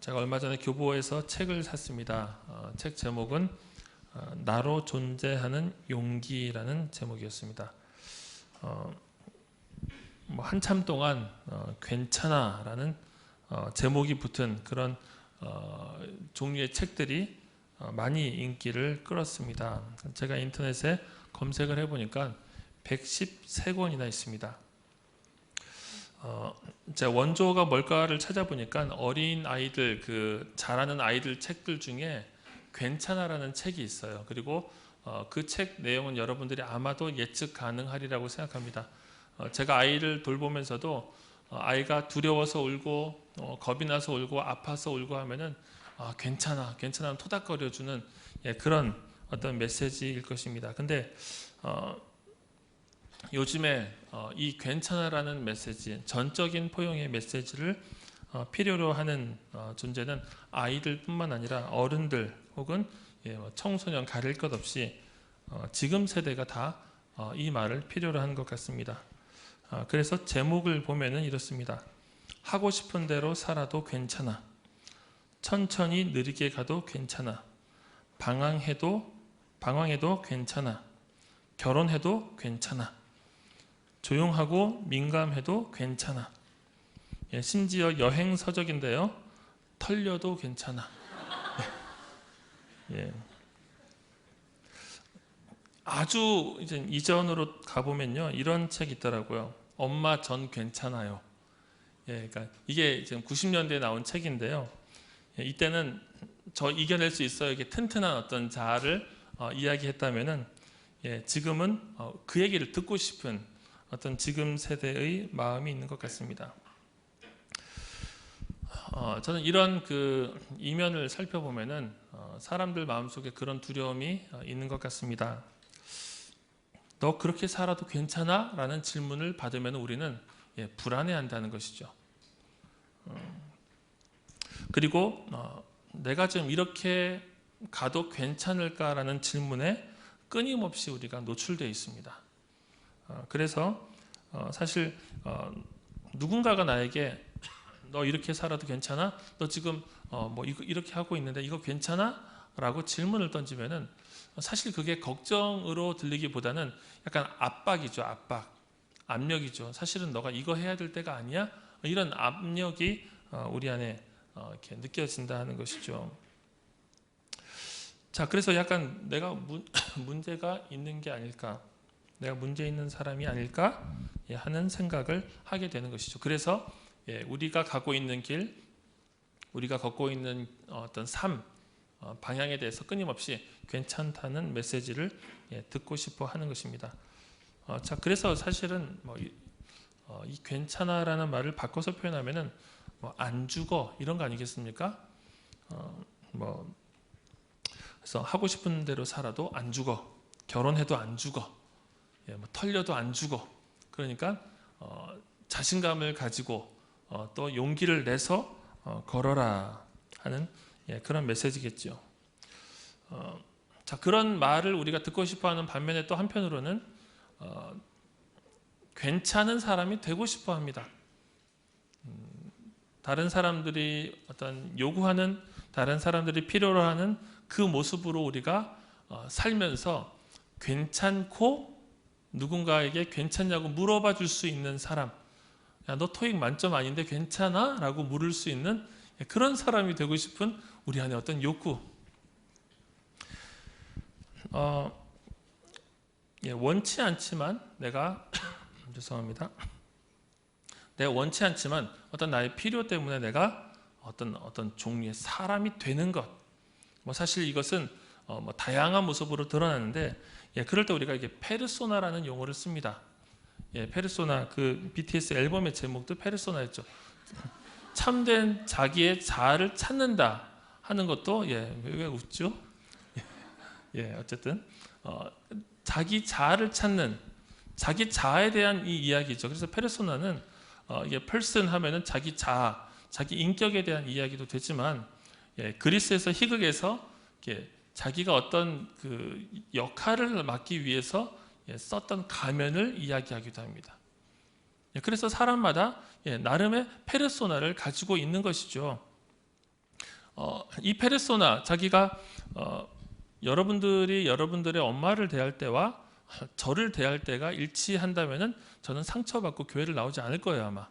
제가 얼마 전에 교보에서 책을 샀습니다. 책 제목은 나로 존재하는 용기라는 제목이었습니다. 한참 동안 괜찮아라는 제목이 붙은 그런 종류의 책들이 많이 인기를 끌었습니다. 제가 인터넷에 검색을 해보니까 113권이나 있습니다. 제 원조가 뭘까를 찾아보니까 어린 아이들, 자라는 아이들 책들 중에 괜찮아라는 책이 있어요. 그리고 그 책 내용은 여러분들이 아마도 예측 가능하리라고 생각합니다. 제가 아이를 돌보면서도 아이가 두려워서 울고 겁이 나서 울고 아파서 울고 하면은 괜찮아, 괜찮아 토닥거려주는 그런 어떤 메시지일 것입니다. 근데 요즘에 이 괜찮아라는 메시지, 전적인 포용의 메시지를 필요로 하는 존재는 아이들뿐만 아니라 어른들 혹은 청소년 가릴 것 없이 지금 세대가 다 이 말을 필요로 하는 것 같습니다. 그래서 제목을 보면은 이렇습니다. 하고 싶은 대로 살아도 괜찮아. 천천히 느리게 가도 괜찮아. 방황해도 괜찮아. 결혼해도 괜찮아. 조용하고 민감해도 괜찮아. 심지어 여행 서적인데요. 털려도 괜찮아. 아주 이제 이전으로 가보면요, 이런 책이 있더라고요. 엄마 전 괜찮아요. 그러니까 이게 지금 90년대에 나온 책인데요. 이때는 저 이겨낼 수 있어요. 이게 튼튼한 어떤 자아를 이야기했다면은, 지금은 그 얘기를 듣고 싶은 어떤 지금 세대의 마음이 있는 것 같습니다. 저는 이런 이면을 살펴보면은 사람들 마음속에 그런 두려움이 있는 것 같습니다. 너 그렇게 살아도 괜찮아? 라는 질문을 받으면 우리는 불안해한다는 것이죠. 그리고 내가 지금 이렇게 가도 괜찮을까라는 질문에 끊임없이 우리가 노출되어 있습니다. 그래서 사실 누군가가 나에게 너 이렇게 살아도 괜찮아? 너 지금 이렇게 하고 있는데 이거 괜찮아? 라고 질문을 던지면은 사실 그게 걱정으로 들리기보다는 약간 압박이죠. 압력이죠. 사실은 너가 이거 해야 될 때가 아니야? 이런 압력이 우리 안에 이렇게 느껴진다 하는 것이죠. 자, 그래서 약간 내가 문제가 있는 게 아닐까, 내가 문제 있는 사람이 아닐까 하는 생각을 하게 되는 것이죠. 그래서 우리가 가고 있는 길, 우리가 걷고 있는 어떤 삶 방향에 대해서 끊임없이 괜찮다는 메시지를 듣고 싶어 하는 것입니다. 자, 그래서 사실은 이 괜찮아라는 말을 바꿔서 표현하면은 안 죽어 이런 거 아니겠습니까? 그래서 하고 싶은 대로 살아도 안 죽어, 결혼해도 안 죽어, 털려도 안 죽어. 그러니까 자신감을 가지고 또 용기를 내서 걸어라 하는 그런 메시지겠죠. 자, 그런 말을 우리가 듣고 싶어하는 반면에 또 한편으로는 괜찮은 사람이 되고 싶어합니다. 다른 사람들이 어떤 요구하는, 다른 사람들이 필요로 하는 그 모습으로 우리가 살면서 괜찮고 누군가에게 괜찮냐고 물어봐 줄 수 있는 사람, 야, 너 토익 만점 아닌데 괜찮아? 라고 물을 수 있는 그런 사람이 되고 싶은 우리 안에 어떤 욕구. 원치 않지만 내가 죄송합니다. 내가 원치 않지만 어떤 나의 필요 때문에 내가 어떤 종류의 사람이 되는 것. 사실 이것은 다양한 모습으로 드러나는데, 그럴 때 우리가 이게 페르소나라는 용어를 씁니다. 페르소나, BTS 앨범의 제목도 페르소나였죠. 참된 자기의 자아를 찾는다 하는 것도 왜 웃죠? 어쨌든 자기 자아를 찾는, 자기 자아에 대한 이 이야기죠. 그래서 페르소나는 이게 person 하면은 자기 자아, 자기 인격에 대한 이야기도 되지만, 그리스에서 희극에서 자기가 어떤 역할을 맡기 위해서 썼던 가면을 이야기하기도 합니다. 그래서 사람마다 나름의 페르소나를 가지고 있는 것이죠. 이 페르소나, 자기가 여러분들이 여러분들의 엄마를 대할 때와 저를 대할 때가 일치한다면은 저는 상처받고 교회를 나오지 않을 거예요, 아마.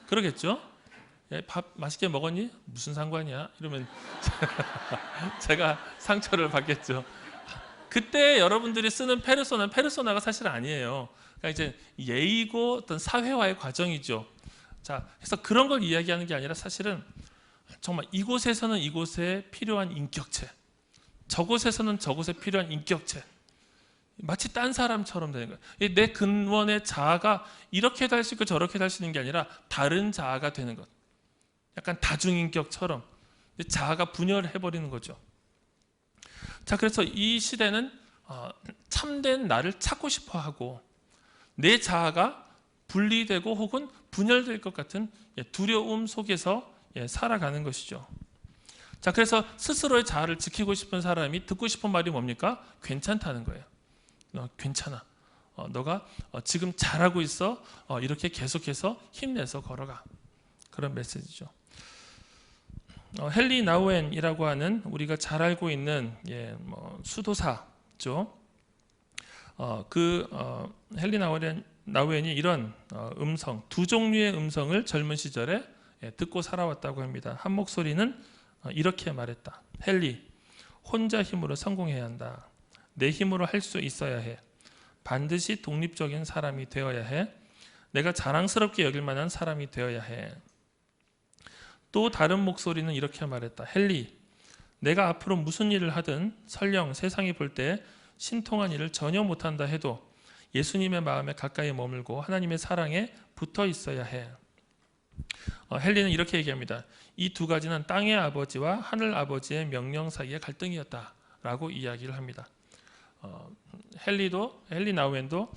그러겠죠? 예, 밥 맛있게 먹었니? 무슨 상관이야? 이러면 제가 상처를 받겠죠. 그때 여러분들이 쓰는 페르소나는 페르소나가 사실 아니에요. 그러니까 이제 예의고 어떤 사회화의 과정이죠. 자, 그래서 그런 걸 이야기하는 게 아니라 사실은 정말 이곳에서는 이곳에 필요한 인격체, 저곳에서는 저곳에 필요한 인격체, 마치 딴 사람처럼 되는 거예요. 내 근원의 자아가 이렇게도 할 수 있고 저렇게도 할 수 있는 게 아니라 다른 자아가 되는 것. 약간 다중인격처럼 자아가 분열해버리는 거죠. 자, 그래서 이 시대는 참된 나를 찾고 싶어하고 내 자아가 분리되고 혹은 분열될 것 같은 두려움 속에서 살아가는 것이죠. 자, 그래서 스스로의 자아를 지키고 싶은 사람이 듣고 싶은 말이 뭡니까? 괜찮다는 거예요. 괜찮아. 너가 지금 잘하고 있어. 이렇게 계속해서 힘내서 걸어가. 그런 메시지죠. 헨리 나우엔이라고 하는 우리가 잘 알고 있는 수도사죠. 헨리 나우엔이 이런 음성, 두 종류의 음성을 젊은 시절에 듣고 살아왔다고 합니다. 한 목소리는 이렇게 말했다. 헨리, 혼자 힘으로 성공해야 한다. 내 힘으로 할 수 있어야 해. 반드시 독립적인 사람이 되어야 해. 내가 자랑스럽게 여길 만한 사람이 되어야 해. 또 다른 목소리는 이렇게 말했다. 헨리, 내가 앞으로 무슨 일을 하든 설령 세상이 볼 때 신통한 일을 전혀 못한다 해도 예수님의 마음에 가까이 머물고 하나님의 사랑에 붙어 있어야 해. 헨리는 이렇게 얘기합니다. 이 두 가지는 땅의 아버지와 하늘 아버지의 명령 사이의 갈등이었다라고 이야기를 합니다. 헨리 나우엔도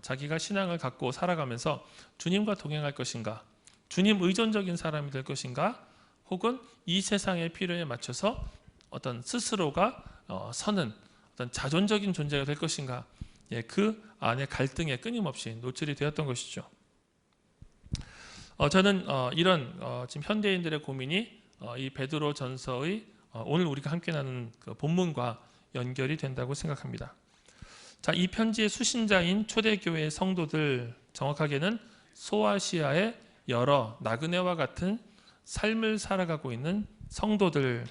자기가 신앙을 갖고 살아가면서 주님과 동행할 것인가, 주님 의존적인 사람이 될 것인가, 혹은 이 세상의 필요에 맞춰서 어떤 스스로가 서는 어떤 자존적인 존재가 될 것인가, 그 안에 갈등에 끊임없이 노출이 되었던 것이죠. 저는 이런 지금 현대인들의 고민이 이 베드로 전서의 오늘 우리가 함께 나누는 그 본문과 연결이 된다고 생각합니다. 자, 이 편지의 수신자인 초대교회의 성도들, 정확하게는 소아시아의 여러 나그네와 같은 삶을 살아가고 있는 성도들.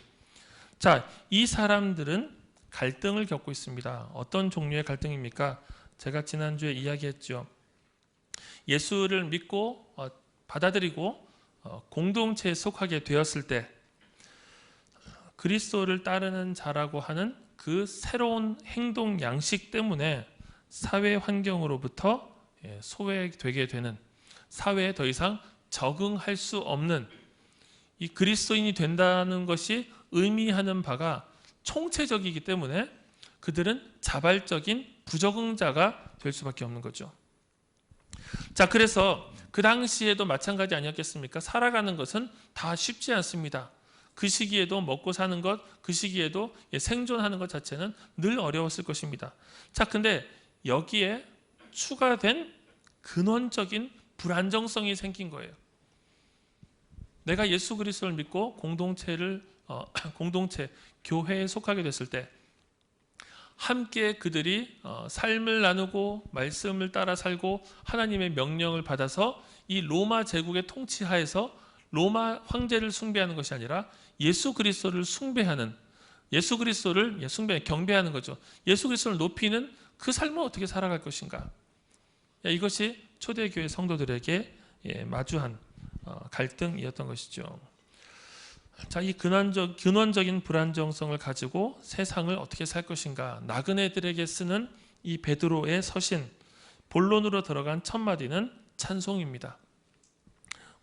자, 이 사람들은 갈등을 겪고 있습니다. 어떤 종류의 갈등입니까? 제가 지난주에 이야기했죠. 예수를 믿고 받아들이고 공동체에 속하게 되었을 때 그리스도를 따르는 자라고 하는 그 새로운 행동 양식 때문에 사회 환경으로부터 소외되게 되는, 사회에 더 이상 적응할 수 없는, 이 그리스도인이 된다는 것이 의미하는 바가 총체적이기 때문에 그들은 자발적인 부적응자가 될 수밖에 없는 거죠. 자, 그래서 그 당시에도 마찬가지 아니었겠습니까? 살아가는 것은 다 쉽지 않습니다. 그 시기에도 먹고 사는 것, 그 시기에도 생존하는 것 자체는 늘 어려웠을 것입니다. 자, 근데 여기에 추가된 근원적인 불안정성이 생긴 거예요. 내가 예수 그리스도를 믿고 공동체, 교회에 속하게 됐을 때 함께 그들이 삶을 나누고 말씀을 따라 살고 하나님의 명령을 받아서 이 로마 제국의 통치하에서 로마 황제를 숭배하는 것이 아니라 예수 그리스도를 숭배하는, 예수 그리스도를 경배하는 거죠. 예수 그리스도를 높이는 그 삶을 어떻게 살아갈 것인가. 이것이 초대교회 성도들에게 마주한 갈등이었던 것이죠. 자, 이 근원적인 불안정성을 가지고 세상을 어떻게 살 것인가, 나그네들에게 쓰는 이 베드로의 서신, 본론으로 들어간 첫 마디는 찬송입니다.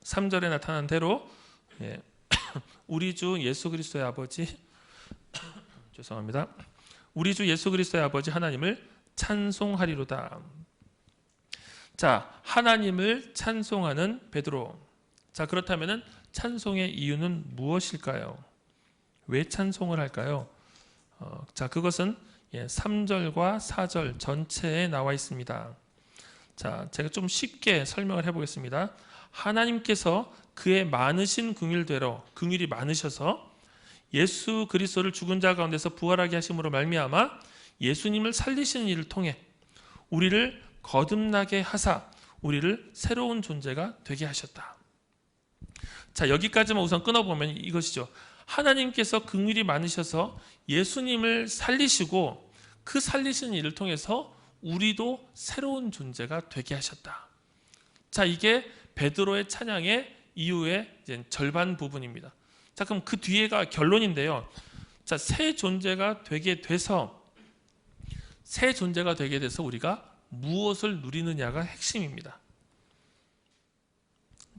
3절에 나타난 대로 우리 주 예수 그리스도의 아버지 죄송합니다. 우리 주 예수 그리스도의 아버지 하나님을 찬송하리로다. 자, 하나님을 찬송하는 베드로. 자, 그렇다면은 찬송의 이유는 무엇일까요? 왜 찬송을 할까요? 자, 그것은 3절과 4절 전체에 나와 있습니다. 자, 제가 좀 쉽게 설명을 해보겠습니다. 하나님께서 그의 많으신 긍휼대로, 긍휼이 많으셔서 예수 그리스도를 죽은 자 가운데서 부활하게 하심으로 말미암아 예수님을 살리시는 일을 통해 우리를 거듭나게 하사 우리를 새로운 존재가 되게 하셨다. 자, 여기까지만 우선 끊어보면 이것이죠. 하나님께서 긍휼이 많으셔서 예수님을 살리시고 그 살리시는 일을 통해서 우리도 새로운 존재가 되게 하셨다. 자, 이게 베드로의 찬양의 이후의 이제 절반 부분입니다. 자, 그럼 그 뒤에가 결론인데요. 자, 새 존재가 되게 돼서 우리가 무엇을 누리느냐가 핵심입니다.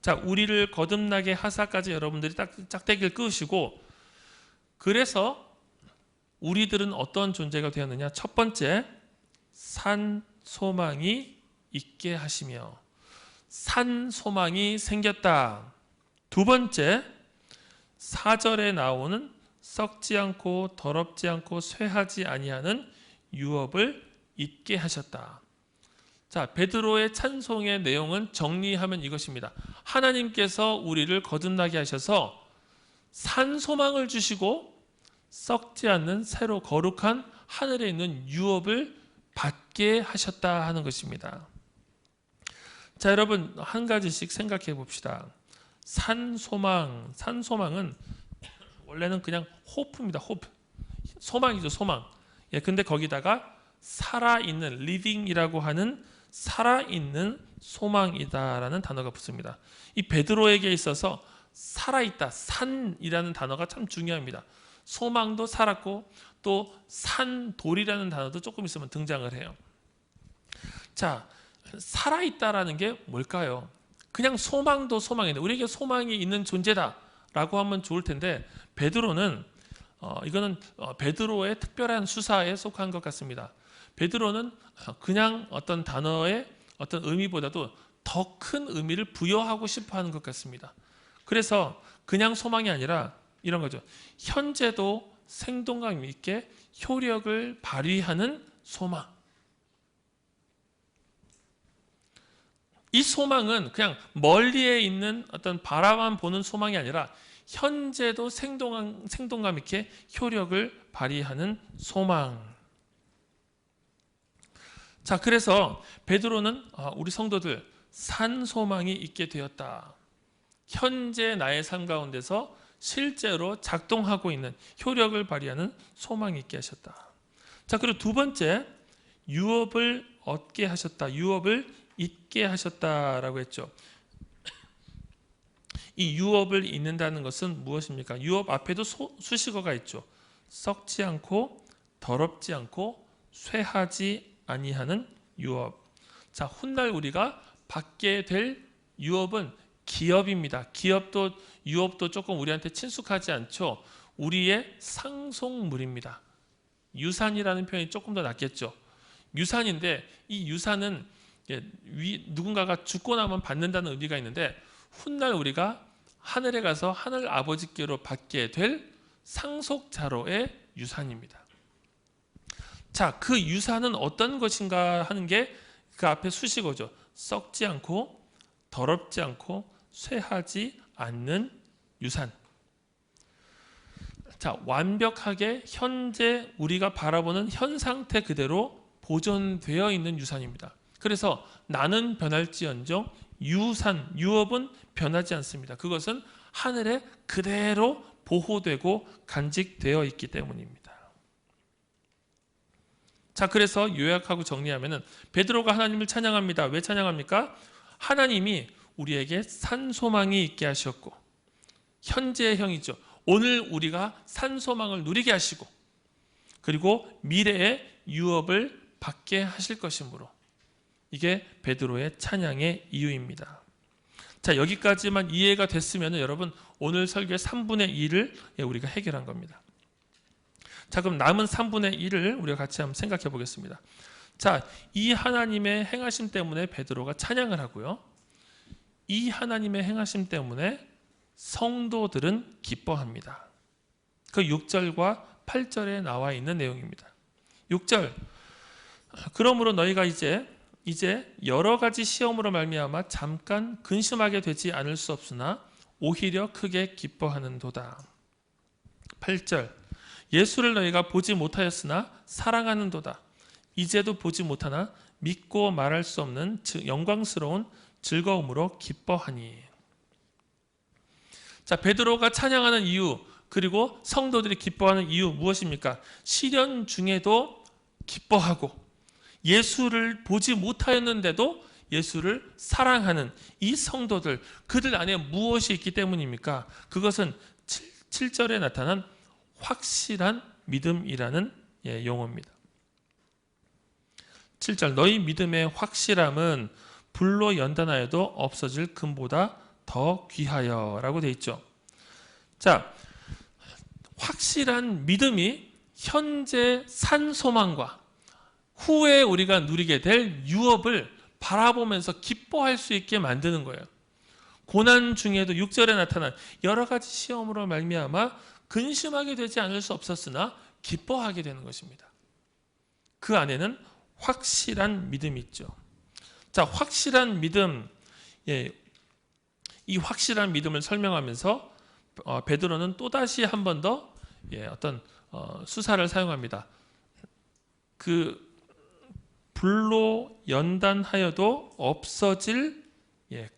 자, 우리를 거듭나게 하사까지 여러분들이 딱 짝대기를 끄시고, 그래서 우리들은 어떤 존재가 되었느냐? 첫 번째, 산 소망이 있게 하시며, 산 소망이 생겼다. 두 번째, 4절에 나오는 썩지 않고 더럽지 않고 쇠하지 아니하는 유업을 잊게 하셨다. 자, 베드로의 찬송의 내용은 정리하면 이것입니다. 하나님께서 우리를 거듭나게 하셔서 산 소망을 주시고 썩지 않는 새로 거룩한 하늘에 있는 유업을 받게 하셨다 하는 것입니다. 자, 여러분 한 가지씩 생각해 봅시다. 산 소망은 원래는 그냥 호프입니다. 호프. 소망이죠, 소망. 예, 근데 거기다가 살아있는, living이라고 하는 살아있는 소망이다라는 단어가 붙습니다. 이 베드로에게 있어서 살아있다, 산이라는 단어가 참 중요합니다. 소망도 살았고 또 산돌이라는 단어도 조금 있으면 등장을 해요. 자, 살아있다라는 게 뭘까요? 그냥 소망도 소망인데 우리에게 소망이 있는 존재다라고 하면 좋을 텐데 베드로는 이거는 베드로의 특별한 수사에 속한 것 같습니다. 베드로는 그냥 어떤 단어의 어떤 의미보다도 더 큰 의미를 부여하고 싶어 하는 것 같습니다. 그래서 그냥 소망이 아니라 이런 거죠. 현재도 생동감 있게 효력을 발휘하는 소망. 이 소망은 그냥 멀리에 있는 어떤 바라만 보는 소망이 아니라 현재도 생동감 있게 효력을 발휘하는 소망. 자, 그래서 베드로는 우리 성도들 산 소망이 있게 되었다. 현재 나의 삶 가운데서 실제로 작동하고 있는 효력을 발휘하는 소망이 있게 하셨다. 자, 그리고 두 번째, 유업을 얻게 하셨다. 유업을 잊게 하셨다라고 했죠. 이 유업을 잊는다는 것은 무엇입니까? 유업 앞에도 수식어가 있죠. 썩지 않고 더럽지 않고 쇠하지 아니하는 유업. 자, 훗날 우리가 받게 될 유업은 기업입니다. 유업도 조금 우리한테 친숙하지 않죠. 우리의 상속물입니다. 유산이라는 표현이 조금 더 낫겠죠. 유산인데 이 유산은 누군가가 죽고 나면 받는다는 의미가 있는데 훗날 우리가 하늘에 가서 하늘 아버지께로 받게 될 상속자로의 유산입니다. 자, 그 유산은 어떤 것인가 하는 게 그 앞에 수식어죠. 썩지 않고 더럽지 않고 쇠하지 않는 유산. 자, 완벽하게 현재 우리가 바라보는 현 상태 그대로 보존되어 있는 유산입니다. 그래서 나는 변할지언정 유업은 변하지 않습니다. 그것은 하늘에 그대로 보호되고 간직되어 있기 때문입니다. 자, 그래서 요약하고 정리하면은 베드로가 하나님을 찬양합니다. 왜 찬양합니까? 하나님이 우리에게 산 소망이 있게 하셨고 현재형이죠. 오늘 우리가 산 소망을 누리게 하시고 그리고 미래의 유업을 받게 하실 것이므로 이게 베드로의 찬양의 이유입니다. 자, 여기까지만 이해가 됐으면 여러분 오늘 설교의 3분의 2를 우리가 해결한 겁니다. 자, 그럼 남은 3분의 1을 우리가 같이 한번 생각해 보겠습니다. 자, 이 하나님의 행하심 때문에 베드로가 찬양을 하고요. 이 하나님의 행하심 때문에 성도들은 기뻐합니다. 그 6절과 8절에 나와 있는 내용입니다. 6절, 그러므로 너희가 이제 여러 가지 시험으로 말미암아 잠깐 근심하게 되지 않을 수 없으나 오히려 크게 기뻐하는도다. 8절 예수를 너희가 보지 못하였으나 사랑하는도다. 이제도 보지 못하나 믿고 말할 수 없는 영광스러운 즐거움으로 기뻐하니. 자, 베드로가 찬양하는 이유, 그리고 성도들이 기뻐하는 이유 무엇입니까? 시련 중에도 기뻐하고 예수를 보지 못하였는데도 예수를 사랑하는 이 성도들, 그들 안에 무엇이 있기 때문입니까? 그것은 7절에 나타난 확실한 믿음이라는 용어입니다. 7절 너희 믿음의 확실함은 불로 연단하여도 없어질 금보다 더 귀하여 라고 되어 있죠. 자, 확실한 믿음이 현재 산 소망과 후에 우리가 누리게 될 유업을 바라보면서 기뻐할 수 있게 만드는 거예요. 고난 중에도 6절에 나타난 여러 가지 시험으로 말미암아 근심하게 되지 않을 수 없었으나 기뻐하게 되는 것입니다. 그 안에는 확실한 믿음이 있죠. 자, 확실한 믿음, 이 확실한 믿음을 설명하면서 베드로는 또다시 한 번 더 어떤 수사를 사용합니다. 그 불로 연단하여도 없어질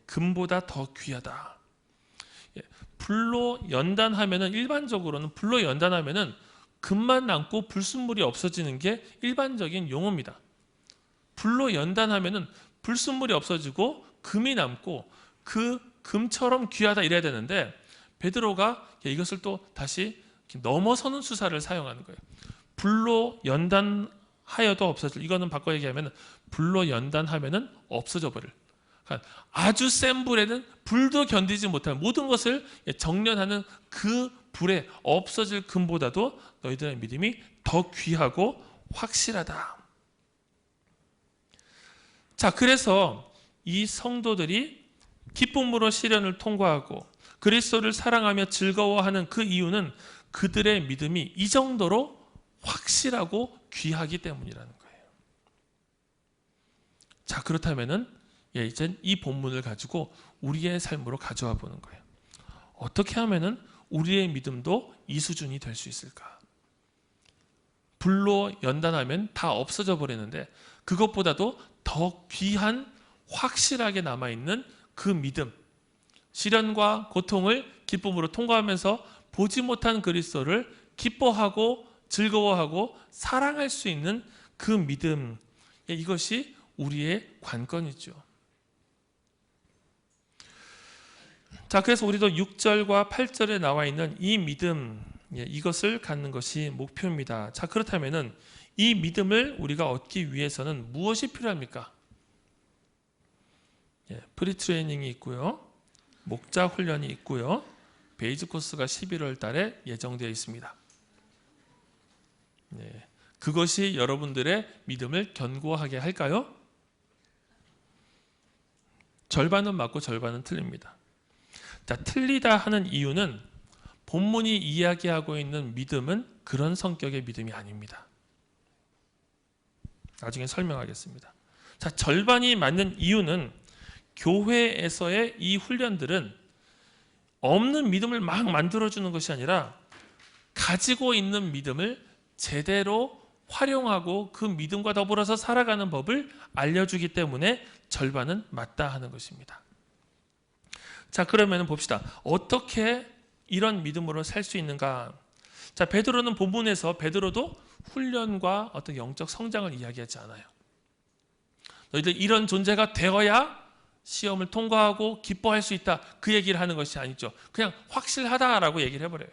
금보다 더 귀하다. 불로 연단하면은 일반적으로는 불로 연단하면은 금만 남고 불순물이 없어지는 게 일반적인 용어입니다. 불로 연단하면은 불순물이 없어지고 금이 남고 그 금처럼 귀하다 이래야 되는데 베드로가 이것을 또 다시 넘어서는 수사를 사용하는 거예요. 불로 연단하여도 없어질, 이거는 바꿔 얘기하면 불로 연단하면은 없어져 버릴. 그러니까 아주 센 불에는 불도 견디지 못할 모든 것을 정련하는 그 불에 없어질 금보다도 너희들의 믿음이 더 귀하고 확실하다. 자, 그래서 이 성도들이 기쁨으로 시련을 통과하고 그리스도를 사랑하며 즐거워하는 그 이유는 그들의 믿음이 이 정도로 확실하고 귀하기 때문이라는 거예요. 자, 그렇다면은 이젠 이 본문을 가지고 우리의 삶으로 가져와 보는 거예요. 어떻게 하면은 우리의 믿음도 이 수준이 될 수 있을까? 불로 연단하면 다 없어져 버리는데 그것보다도 더 귀한 확실하게 남아있는 그 믿음, 시련과 고통을 기쁨으로 통과하면서 보지 못한 그리스도를 기뻐하고 즐거워하고 사랑할 수 있는 그 믿음, 이것이 우리의 관건이죠. 자, 그래서 우리도 6절과 8절에 나와 있는 이 믿음, 이것을 갖는 것이 목표입니다. 자, 그렇다면은 이 믿음을 우리가 얻기 위해서는 무엇이 필요합니까? 프리트레이닝이 있고요, 목자 훈련이 있고요, 베이직 코스가 11월 달에 예정되어 있습니다. 그것이 여러분들의 믿음을 견고하게 할까요? 절반은 맞고 절반은 틀립니다. 자, 틀리다 하는 이유는 본문이 이야기하고 있는 믿음은 그런 성격의 믿음이 아닙니다. 나중에 설명하겠습니다. 자, 절반이 맞는 이유는 교회에서의 이 훈련들은 없는 믿음을 막 만들어주는 것이 아니라 가지고 있는 믿음을 제대로 활용하고 그 믿음과 더불어서 살아가는 법을 알려주기 때문에 절반은 맞다 하는 것입니다. 자, 그러면 봅시다. 어떻게 이런 믿음으로 살 수 있는가? 자, 베드로는 본문에서 베드로도 훈련과 어떤 영적 성장을 이야기하지 않아요. 너희들 이런 존재가 되어야 시험을 통과하고 기뻐할 수 있다, 그 얘기를 하는 것이 아니죠. 그냥 확실하다라고 얘기를 해버려요.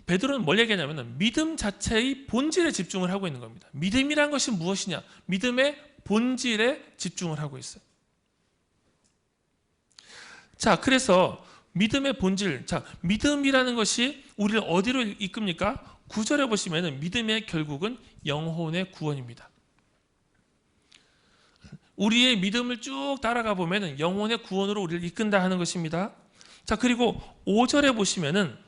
베드로는 뭘 얘기하냐면 믿음 자체의 본질에 집중을 하고 있는 겁니다. 믿음이란 것이 무엇이냐? 믿음의 본질에 집중을 하고 있어요. 자, 그래서 믿음의 본질, 자, 믿음이라는 것이 우리를 어디로 이끕니까? 9절에 보시면 믿음의 결국은 영혼의 구원입니다. 우리의 믿음을 쭉 따라가 보면 영혼의 구원으로 우리를 이끈다 하는 것입니다. 자, 그리고 5절에 보시면은,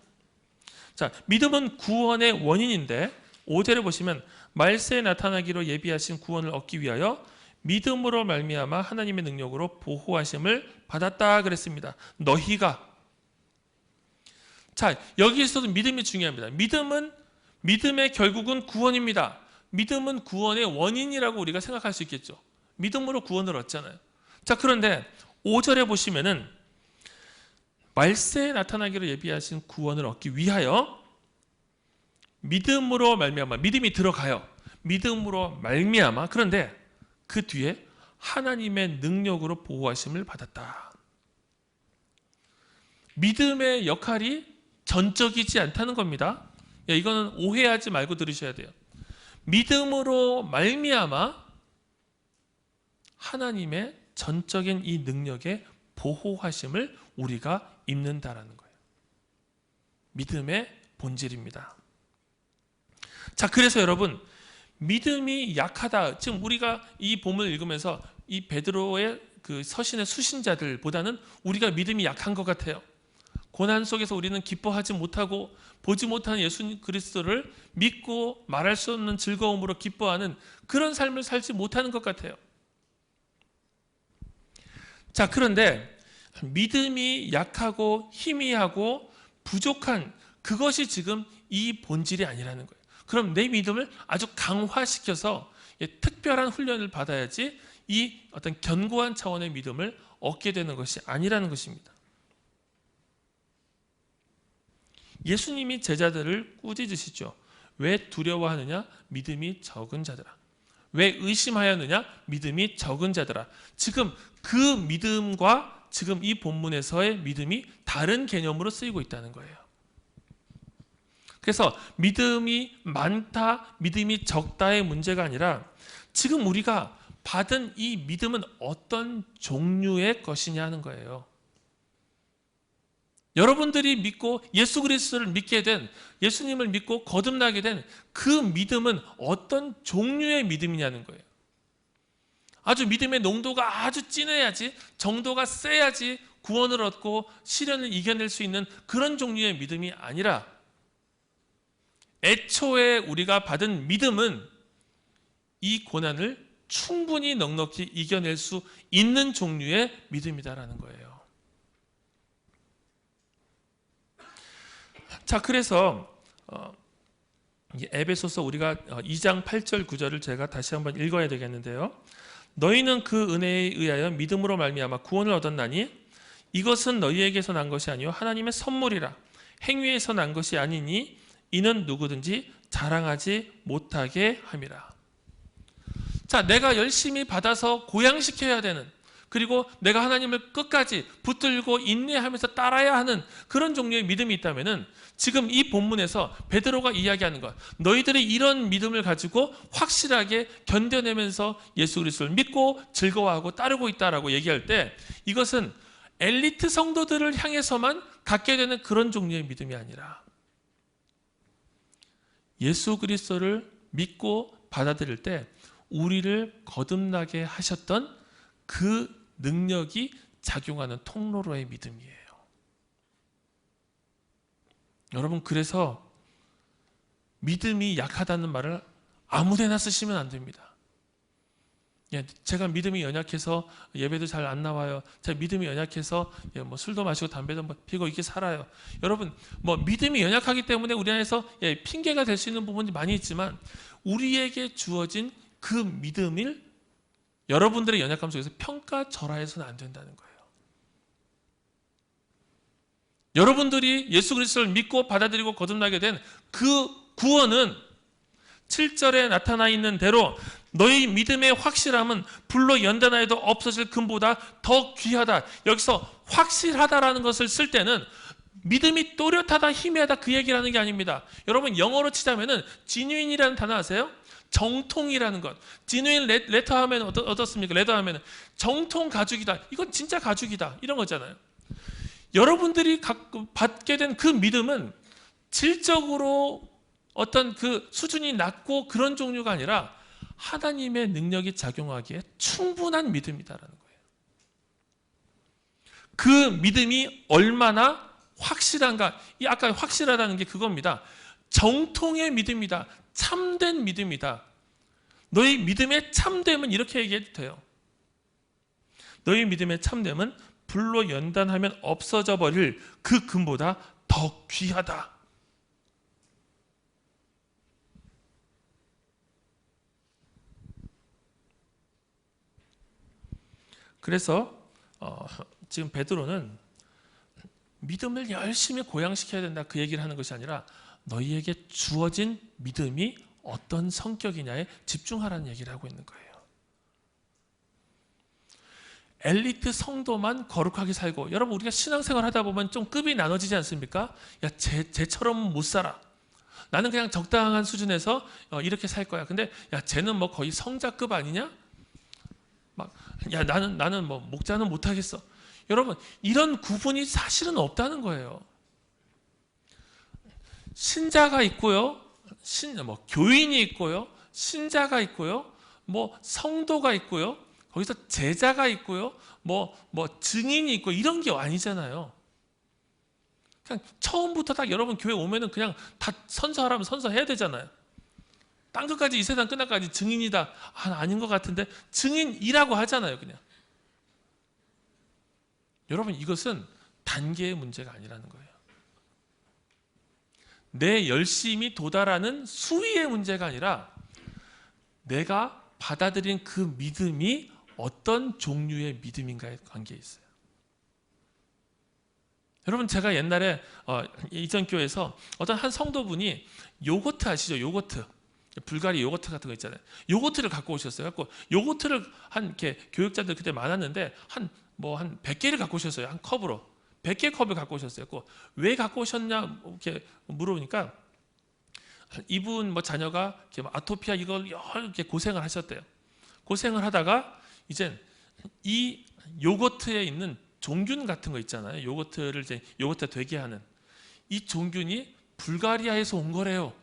자, 믿음은 구원의 원인인데 5절에 보시면 말세에 나타나기로 예비하신 구원을 얻기 위하여 믿음으로 말미암아 하나님의 능력으로 보호하심을 받았다 그랬습니다. 너희가, 자, 여기에서도 믿음이 중요합니다. 믿음의 결국은 구원입니다. 믿음은 구원의 원인이라고 우리가 생각할 수 있겠죠. 믿음으로 구원을 얻잖아요. 자, 그런데 5절에 보시면은 말세에 나타나기로 예비하신 구원을 얻기 위하여 믿음으로 말미암아, 믿음이 들어가요. 믿음으로 말미암아. 그런데 그 뒤에 하나님의 능력으로 보호하심을 받았다. 믿음의 역할이 전적이지 않다는 겁니다. 이거는 오해하지 말고 들으셔야 돼요. 믿음으로 말미암아 하나님의 전적인 이 능력의 보호하심을 우리가 입는다라는 거예요. 믿음의 본질입니다. 자, 그래서 여러분, 믿음이 약하다. 지금 우리가 이 본문을 읽으면서 이 베드로의 그 서신의 수신자들보다는 우리가 믿음이 약한 것 같아요. 고난 속에서 우리는 기뻐하지 못하고 보지 못하는 예수 그리스도를 믿고 말할 수 없는 즐거움으로 기뻐하는 그런 삶을 살지 못하는 것 같아요. 자, 그런데 믿음이 약하고 희미하고 부족한 그것이 지금 이 본질이 아니라는 거예요. 그럼 내 믿음을 아주 강화시켜서 특별한 훈련을 받아야지 이 어떤 견고한 차원의 믿음을 얻게 되는 것이 아니라는 것입니다. 예수님이 제자들을 꾸짖으시죠. 왜 두려워하느냐? 믿음이 적은 자들아. 왜 의심하였느냐? 믿음이 적은 자들아. 지금 그 믿음과 지금 이 본문에서의 믿음이 다른 개념으로 쓰이고 있다는 거예요. 그래서 믿음이 많다, 믿음이 적다의 문제가 아니라 지금 우리가 받은 이 믿음은 어떤 종류의 것이냐 하는 거예요. 여러분들이 믿고 예수 그리스도를 믿게 된, 예수님을 믿고 거듭나게 된 그 믿음은 어떤 종류의 믿음이냐는 거예요. 아주 믿음의 농도가 아주 진해야지, 정도가 세야지 구원을 얻고 시련을 이겨낼 수 있는 그런 종류의 믿음이 아니라 애초에 우리가 받은 믿음은 이 고난을 충분히 넉넉히 이겨낼 수 있는 종류의 믿음이다라는 거예요. 자, 그래서 에베소서 우리가 2장 8절 9절을 제가 다시 한번 읽어야 되겠는데요. 너희는 그 은혜에 의하여 믿음으로 말미암아 구원을 얻었나니 이것은 너희에게서 난 것이 아니요 하나님의 선물이라. 행위에서 난 것이 아니니 이는 누구든지 자랑하지 못하게 함이라. 자, 내가 열심히 받아서 고양시켜야 되는, 그리고 내가 하나님을 끝까지 붙들고 인내하면서 따라야 하는 그런 종류의 믿음이 있다면은 지금 이 본문에서 베드로가 이야기하는 것, 너희들이 이런 믿음을 가지고 확실하게 견뎌내면서 예수 그리스도를 믿고 즐거워하고 따르고 있다라고 얘기할 때 이것은 엘리트 성도들을 향해서만 갖게 되는 그런 종류의 믿음이 아니라 예수 그리스도를 믿고 받아들일 때 우리를 거듭나게 하셨던 그 능력이 작용하는 통로로의 믿음이에요. 여러분, 그래서 믿음이 약하다는 말을 아무데나 쓰시면 안 됩니다. 제가 믿음이 연약해서 예배도 잘 안 나와요. 제가 믿음이 연약해서 술도 마시고 담배도 피고 이렇게 살아요. 여러분, 믿음이 연약하기 때문에 우리 안에서 핑계가 될 수 있는 부분이 많이 있지만 우리에게 주어진 그 믿음을 여러분들의 연약함 속에서 평가절하해서는 안 된다는 거예요. 여러분들이 예수 그리스도를 믿고 받아들이고 거듭나게 된 그 구원은 7절에 나타나 있는 대로 너희 믿음의 확실함은 불로 연단하여도 없어질 금보다 더 귀하다. 여기서 확실하다라는 것을 쓸 때는 믿음이 또렷하다, 희미하다 그 얘기를 하는 게 아닙니다. 여러분, 영어로 치자면은 genuine이라는 단어 아세요? 정통이라는 것. genuine letter 하면 어떻습니까? letter 하면 정통 가죽이다. 이건 진짜 가죽이다. 이런 거잖아요. 여러분들이 받게 된 그 믿음은 질적으로 어떤 그 수준이 낮고 그런 종류가 아니라 하나님의 능력이 작용하기에 충분한 믿음이다라는 거예요. 그 믿음이 얼마나 확실한가? 이 아까 확실하다는 게 그겁니다. 정통의 믿음이다. 참된 믿음이다. 너희 믿음의 참됨은 이렇게 얘기해도 돼요. 너희 믿음의 참됨은 불로 연단하면 없어져 버릴 그 금보다 더 귀하다. 그래서 지금 베드로는 믿음을 열심히 고양시켜야 된다 그 얘기를 하는 것이 아니라 너희에게 주어진 믿음이 어떤 성격이냐에 집중하라는 얘기를 하고 있는 거예요. 엘리트 성도만 거룩하게 살고, 여러분 우리가 신앙생활 하다 보면 좀 급이 나눠지지 않습니까? 야, 쟤처럼 못 살아. 나는 그냥 적당한 수준에서 이렇게 살 거야. 근데 야, 쟤는 뭐 거의 성자급 아니냐? 막, 야, 나는 뭐 목자는 못 하겠어. 여러분, 이런 구분이 사실은 없다는 거예요. 신자가 있고요, 뭐 교인이 있고요, 신자가 있고요, 뭐 성도가 있고요, 거기서 제자가 있고요, 뭐 증인이 있고 이런 게 아니잖아요. 그냥 처음부터 딱 여러분 교회 오면은 그냥 다 선서하라면 선서해야 되잖아요. 땅 끝까지 이 세상 끝날까지 증인이다. 아닌 것 같은데 증인이라고 하잖아요, 그냥. 여러분 이것은 단계의 문제가 아니라는 거예요. 내 열심히 도달하는 수위의 문제가 아니라 내가 받아들인 그 믿음이 어떤 종류의 믿음인가에 관계에 있어요. 여러분 제가 옛날에 이전 교회에서 어떤 한 성도분이 요거트 아시죠? 요거트. 불가리 요거트 같은 거 있잖아요. 요거트를 갖고 오셨어요. 갖고 요거트를 이렇게 교육자들 그때 많았는데 한 100개를 갖고 오셨어요. 한 컵으로. 100개 컵을 갖고 오셨어요. 왜 갖고 오셨냐 이렇게 물어보니까 이분 자녀가 이렇게 아토피아 이걸 이렇게 고생을 하셨대요. 고생을 하다가 이제 이 요거트에 있는 종균 같은 거 있잖아요. 요거트를 이제 요거트 되게 하는 이 종균이 불가리아에서 온 거래요.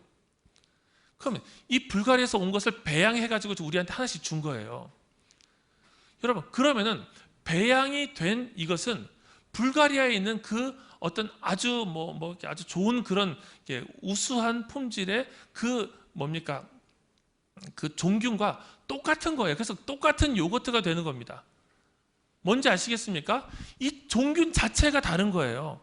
그러면 이 불가리아에서 온 것을 배양해가지고 우리한테 하나씩 준 거예요. 여러분 그러면은 배양이 된 이것은 불가리아에 있는 그 어떤 아주 아주 좋은 그런 우수한 품질의 그 그 종균과 똑같은 거예요. 그래서 똑같은 요거트가 되는 겁니다. 뭔지 아시겠습니까? 이 종균 자체가 다른 거예요.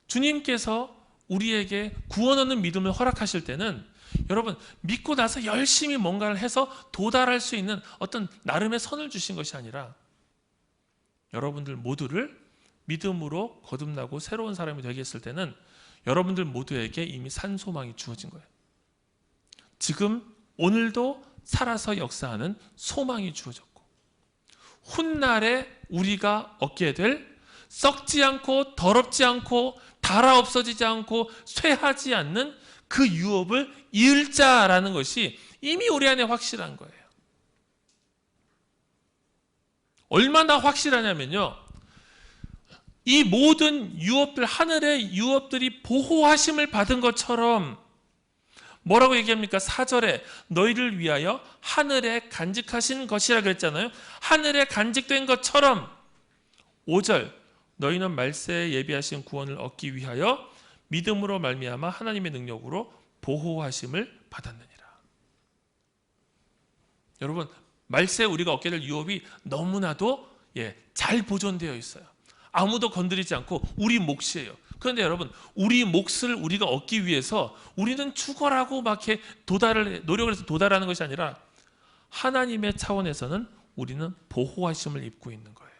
주님께서 우리에게 구원 얻는 믿음을 허락하실 때는 여러분 믿고 나서 열심히 뭔가를 해서 도달할 수 있는 어떤 나름의 선을 주신 것이 아니라 여러분들 모두를 믿음으로 거듭나고 새로운 사람이 되게 했을 때는 여러분들 모두에게 이미 산 소망이 주어진 거예요. 지금 오늘도 살아서 역사하는 소망이 주어졌고 훗날에 우리가 얻게 될 썩지 않고 더럽지 않고 닳아 없어지지 않고 쇠하지 않는 그 유업을 이을 자라는 것이 이미 우리 안에 확실한 거예요. 얼마나 확실하냐면요, 이 모든 유업들, 하늘의 유업들이 보호하심을 받은 것처럼 뭐라고 얘기합니까? 4절에 너희를 위하여 하늘에 간직하신 것이라 그랬잖아요. 하늘에 간직된 것처럼 5절 너희는 말세에 예비하신 구원을 얻기 위하여 믿음으로 말미암아 하나님의 능력으로 보호하심을 받았느니라. 여러분 말세에 우리가 얻게 될 유업이 너무나도 잘 보존되어 있어요. 아무도 건드리지 않고 우리 몫이에요. 그런데 여러분 우리 몫을 우리가 얻기 위해서 우리는 죽어라고 막 이렇게 노력을 해서 도달하는 것이 아니라 하나님의 차원에서는 우리는 보호하심을 입고 있는 거예요.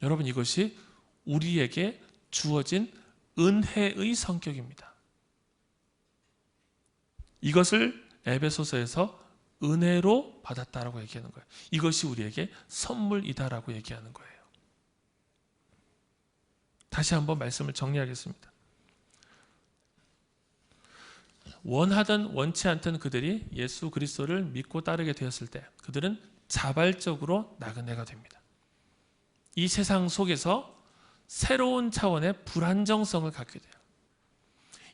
여러분 이것이 우리에게 주어진 은혜의 성격입니다. 이것을 에베소서에서 은혜로 받았다라고 얘기하는 거예요. 이것이 우리에게 선물이다라고 얘기하는 거예요. 다시 한번 말씀을 정리하겠습니다. 원하든 원치 않든 그들이 예수 그리스도를 믿고 따르게 되었을 때 그들은 자발적으로 나그네가 됩니다. 이 세상 속에서 새로운 차원의 불안정성을 갖게 돼요.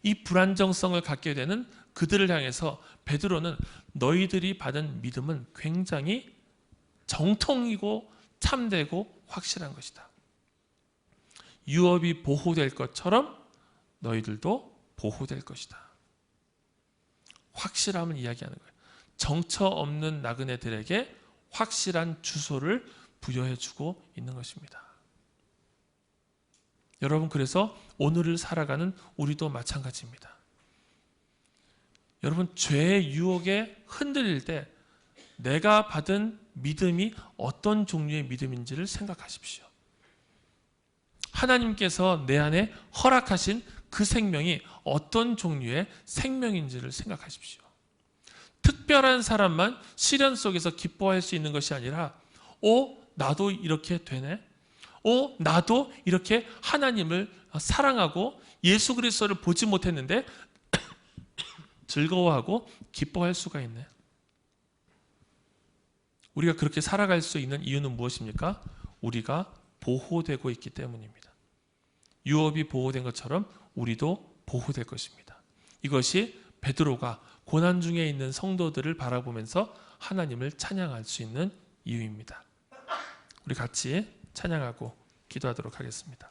이 불안정성을 갖게 되는 그들을 향해서 베드로는 너희들이 받은 믿음은 굉장히 정통이고 참되고 확실한 것이다. 유업이 보호될 것처럼 너희들도 보호될 것이다. 확실함을 이야기하는 거예요. 정처 없는 나그네들에게 확실한 주소를 부여해주고 있는 것입니다. 여러분, 그래서 오늘을 살아가는 우리도 마찬가지입니다. 여러분, 죄의 유혹에 흔들릴 때 내가 받은 믿음이 어떤 종류의 믿음인지를 생각하십시오. 하나님께서 내 안에 허락하신 그 생명이 어떤 종류의 생명인지를 생각하십시오. 특별한 사람만 시련 속에서 기뻐할 수 있는 것이 아니라, 나도 이렇게 되네? 나도 이렇게 하나님을 사랑하고 예수 그리스도를 보지 못했는데 즐거워하고 기뻐할 수가 있네. 우리가 그렇게 살아갈 수 있는 이유는 무엇입니까? 우리가 보호되고 있기 때문입니다. 유업이 보호된 것처럼 우리도 보호될 것입니다. 이것이 베드로가 고난 중에 있는 성도들을 바라보면서 하나님을 찬양할 수 있는 이유입니다. 우리 같이 찬양하고 기도하도록 하겠습니다.